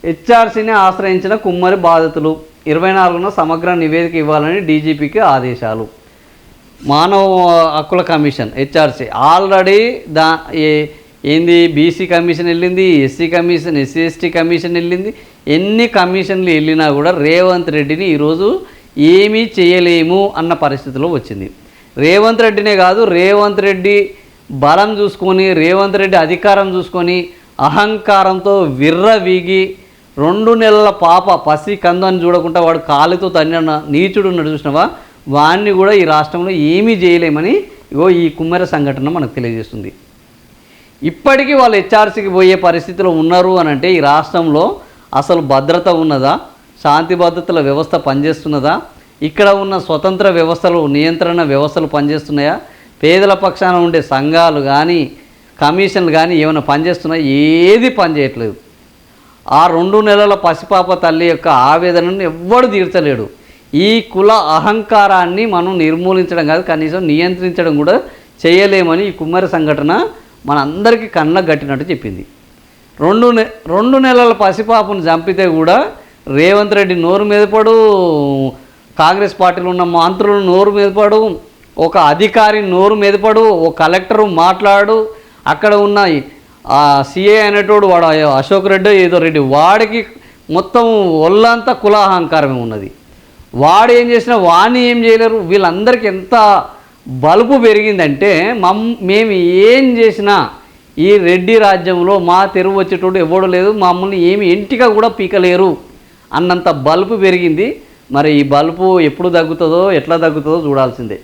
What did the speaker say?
హెచ్ఆర్సీని ఆశ్రయించిన కుమ్మరి బాధితులు 24న సమగ్ర నివేదిక ఇవ్వాలని డీజీపీకి ఆదేశాలు. మానవ హక్కుల కమిషన్ హెచ్ఆర్సీ ఆల్రెడీ ఏంది బీసీ కమిషన్ వెళ్ళింది, SC commission, SC ST commission వెళ్ళింది. ఎన్ని కమిషన్లు వెళ్ళినా కూడా రేవంత్ రెడ్డిని ఈరోజు ఏమీ చేయలేము అన్న పరిస్థితిలో వచ్చింది. రేవంత్ రెడ్డినే కాదు, రేవంత్ రెడ్డి బలం చూసుకొని, రేవంత్ రెడ్డి అధికారం చూసుకొని అహంకారంతో విర్రవీగి 2 నెలల పాప పసి కందని చూడకుండా వాడు కాలుతో తన్నిన నీచుడు ఉన్నాడు చూసినవా, వాడిని కూడా ఈ రాష్ట్రంలో ఏమీ చేయలేమని ఈ కుమ్మరి సంఘటన మనకు తెలియజేస్తుంది. ఇప్పటికీ వాళ్ళు హెచ్ఆర్సీకి పోయే పరిస్థితిలో ఉన్నారు అని అంటే ఈ రాష్ట్రంలో అసలు భద్రత ఉన్నదా, శాంతి భద్రతల వ్యవస్థ పనిచేస్తున్నదా, ఇక్కడ ఉన్న స్వతంత్ర వ్యవస్థలు నియంత్రణ వ్యవస్థలు పనిచేస్తున్నాయా, పేదల పక్షాన ఉండే సంఘాలు కానీ కమిషన్లు కానీ ఏమైనా పనిచేస్తున్నాయా? ఏది పనిచేయట్లేదు. ఆ 2 నెలల పసిపాప తల్లి యొక్క ఆవేదనను ఎవ్వడు తీర్చలేడు. ఈ కుల అహంకారాన్ని మనం నిర్మూలించడం కాదు, కనీసం నియంత్రించడం కూడా చేయలేమని ఈ కుమ్మరి సంఘటన మనందరికీ కళ్ళకు కట్టినట్టు చెప్పింది. 2 నెలల పసిపాపను చంపితే కూడా రేవంత్ రెడ్డి నోరు మీదపడు, కాంగ్రెస్ పార్టీలో ఉన్న మంత్రులు నోరు మీదపడు, ఒక అధికారి నోరు మీదపడు, ఒక కలెక్టరు మాట్లాడు, అక్కడ ఉన్న సిఏ అనేటోడు వాడు అశోక్ రెడ్డి ఏదో రెడ్డి వాడికి మొత్తం ఒళ్ళంతా కులాహంకారమే ఉన్నది. వాడు ఏం చేసినా వాడిని ఏం చేయలేరు. వీళ్ళందరికీ ఎంత బలుపు పెరిగిందంటే మేము ఏం చేసినా ఈ రెడ్డి రాజ్యంలో మా తెరువు వచ్చేటోడు ఎవడు లేదు, మమ్మల్ని ఏమి ఇంటిగా కూడా పీకలేరు అన్నంత బలుపు పెరిగింది. మరి ఈ బలుపు ఎప్పుడు తగ్గుతుందో ఎట్లా తగ్గుతుందో చూడాల్సిందే.